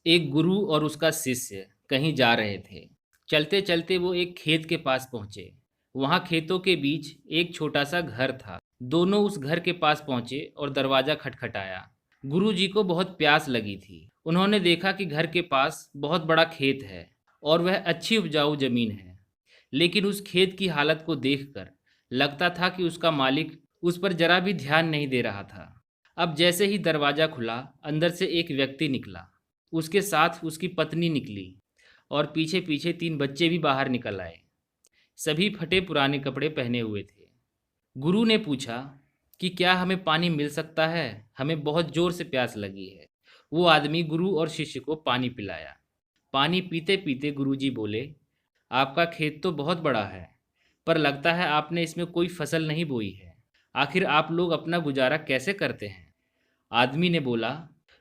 एक गुरु और उसका शिष्य कहीं जा रहे थे। चलते चलते वो एक खेत के पास पहुंचे। वहां खेतों के बीच एक छोटा सा घर था। दोनों उस घर के पास पहुंचे और दरवाजा खटखटाया। गुरु जी को बहुत प्यास लगी थी। उन्होंने देखा कि घर के पास बहुत बड़ा खेत है और वह अच्छी उपजाऊ जमीन है। लेकिन उस खेत की हालत को देखकर लगता था कि उसका मालिक उस पर जरा भी ध्यान नहीं दे रहा था। अब जैसे ही दरवाजा खुला, अंदर से एक व्यक्ति निकला। उसके साथ उसकी पत्नी निकली और पीछे पीछे 3 बच्चे भी बाहर निकल आए। सभी फटे पुराने कपड़े पहने हुए थे। गुरु ने पूछा कि क्या हमें पानी मिल सकता है? हमें बहुत जोर से प्यास लगी है। वो आदमी गुरु और शिष्य को पानी पिलाया। पानी पीते पीते गुरुजी बोले, आपका खेत तो बहुत बड़ा है, पर लगता है आपने इसमें कोई फसल नहीं बोई है। आखिर आप लोग अपना गुजारा कैसे करते हैं? आदमी ने बोला,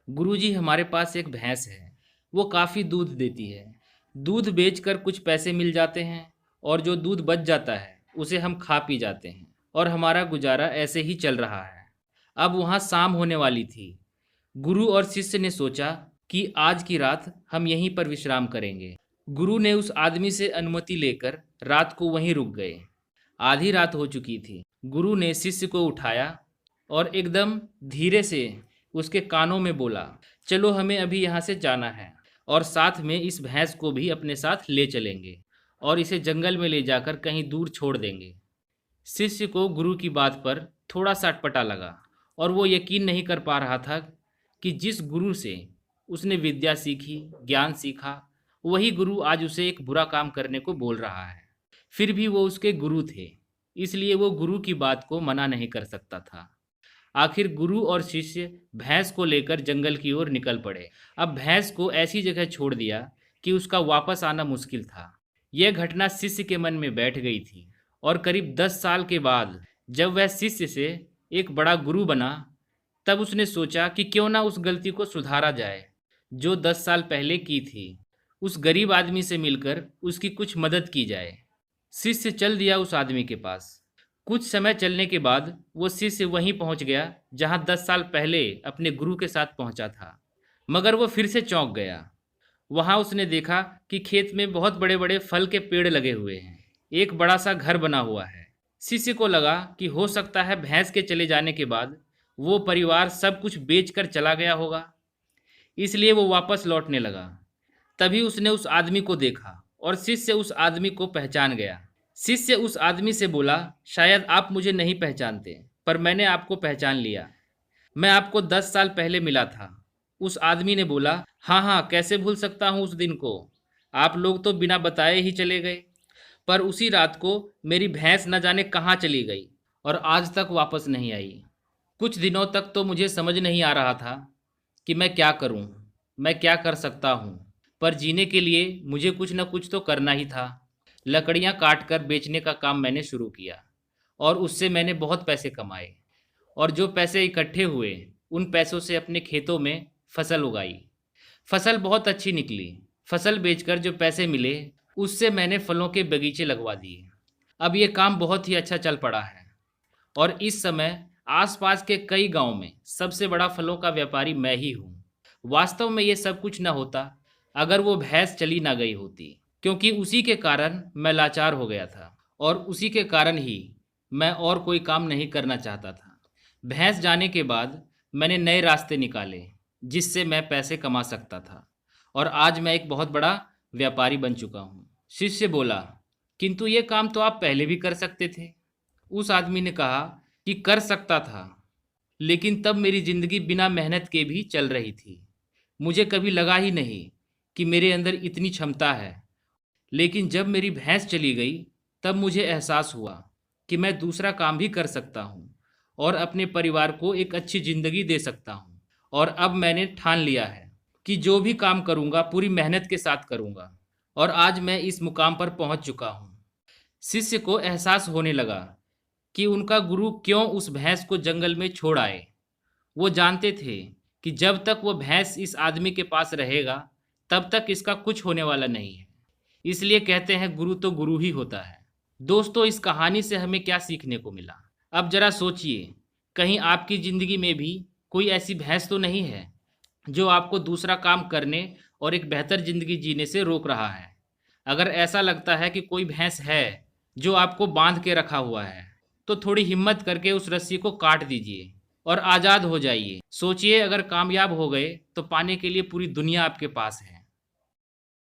गुरुजी हमारे पास एक भैंस है। वो काफ़ी दूध देती है। दूध बेचकर कुछ पैसे मिल जाते हैं और जो दूध बच जाता है उसे हम खा पी जाते हैं और हमारा गुजारा ऐसे ही चल रहा है। अब वहाँ शाम होने वाली थी। गुरु और शिष्य ने सोचा कि आज की रात हम यहीं पर विश्राम करेंगे। गुरु ने उस आदमी से अनुमति लेकर रात को वहीं रुक गए। आधी रात हो चुकी थी। गुरु ने शिष्य को उठाया और एकदम धीरे से उसके कानों में बोला, चलो हमें अभी यहाँ से जाना है और साथ में इस भैंस को भी अपने साथ ले चलेंगे और इसे जंगल में ले जाकर कहीं दूर छोड़ देंगे। शिष्य को गुरु की बात पर थोड़ा सा अटपटा लगा और वो यकीन नहीं कर पा रहा था कि जिस गुरु से उसने विद्या सीखी, ज्ञान सीखा, वही गुरु आज उसे एक बुरा काम करने को बोल रहा है। फिर भी वो उसके गुरु थे, इसलिए वो गुरु की बात को मना नहीं कर सकता था। आखिर गुरु और शिष्य भैंस को लेकर जंगल की ओर निकल पड़े। अब भैंस को ऐसी जगह छोड़ दिया कि उसका वापस आना मुश्किल था। यह घटना शिष्य के मन में बैठ गई थी और करीब 10 साल के बाद जब वह शिष्य से एक बड़ा गुरु बना, तब उसने सोचा कि क्यों ना उस गलती को सुधारा जाए जो 10 साल पहले की थी। उस गरीब आदमी से मिलकर उसकी कुछ मदद की जाए। शिष्य चल दिया उस आदमी के पास। कुछ समय चलने के बाद वो शिष्य वहीं पहुंच गया जहां 10 साल पहले अपने गुरु के साथ पहुंचा था। मगर वो फिर से चौंक गया। वहां उसने देखा कि खेत में बहुत बड़े बड़े फल के पेड़ लगे हुए हैं। एक बड़ा सा घर बना हुआ है। शिष्य को लगा कि हो सकता है भैंस के चले जाने के बाद वो परिवार सब कुछ बेचकर चला गया होगा, इसलिए वो वापस लौटने लगा। तभी उसने उस आदमी को देखा और शिष्य उस आदमी को पहचान गया। शिष्य उस आदमी से बोला, शायद आप मुझे नहीं पहचानते, पर मैंने आपको पहचान लिया। मैं आपको 10 साल पहले मिला था। उस आदमी ने बोला, हाँ हाँ, कैसे भूल सकता हूँ उस दिन को। आप लोग तो बिना बताए ही चले गए। पर उसी रात को मेरी भैंस न जाने कहाँ चली गई और आज तक वापस नहीं आई। कुछ दिनों तक तो मुझे समझ नहीं आ रहा था कि मैं क्या करूं, मैं क्या कर सकता हूं। पर जीने के लिए मुझे कुछ न कुछ तो करना ही था। लकड़ियां काट कर बेचने का काम मैंने शुरू किया और उससे मैंने बहुत पैसे कमाए और जो पैसे इकट्ठे हुए उन पैसों से अपने खेतों में फसल उगाई। फसल बहुत अच्छी निकली। फसल बेचकर जो पैसे मिले उससे मैंने फलों के बगीचे लगवा दिए। अब ये काम बहुत ही अच्छा चल पड़ा है और इस समय आसपास के कई गांव में सबसे बड़ा फलों का व्यापारी मैं ही हूँ। वास्तव में ये सब कुछ न होता अगर वो भैंस चली ना गई होती, क्योंकि उसी के कारण मैं लाचार हो गया था और उसी के कारण ही मैं और कोई काम नहीं करना चाहता था। भैंस जाने के बाद मैंने नए रास्ते निकाले जिससे मैं पैसे कमा सकता था और आज मैं एक बहुत बड़ा व्यापारी बन चुका हूँ। शिष्य बोला, किंतु ये काम तो आप पहले भी कर सकते थे। उस आदमी ने कहा कि कर सकता था, लेकिन तब मेरी जिंदगी बिना मेहनत के भी चल रही थी। मुझे कभी लगा ही नहीं कि मेरे अंदर इतनी क्षमता है। लेकिन जब मेरी भैंस चली गई तब मुझे एहसास हुआ कि मैं दूसरा काम भी कर सकता हूँ और अपने परिवार को एक अच्छी ज़िंदगी दे सकता हूँ। और अब मैंने ठान लिया है कि जो भी काम करूँगा पूरी मेहनत के साथ करूँगा और आज मैं इस मुकाम पर पहुँच चुका हूँ। शिष्य को एहसास होने लगा कि उनका गुरु क्यों उस भैंस को जंगल में छोड़ आए। वो जानते थे कि जब तक वो भैंस इस आदमी के पास रहेगा तब तक इसका कुछ होने वाला नहीं है। इसलिए कहते हैं गुरु तो गुरु ही होता है। दोस्तों, इस कहानी से हमें क्या सीखने को मिला? अब जरा सोचिए, कहीं आपकी ज़िंदगी में भी कोई ऐसी भैंस तो नहीं है जो आपको दूसरा काम करने और एक बेहतर जिंदगी जीने से रोक रहा है। अगर ऐसा लगता है कि कोई भैंस है जो आपको बांध के रखा हुआ है, तो थोड़ी हिम्मत करके उस रस्सी को काट दीजिए और आज़ाद हो जाइए। सोचिए, अगर कामयाब हो गए तो पाने के लिए पूरी दुनिया आपके पास है।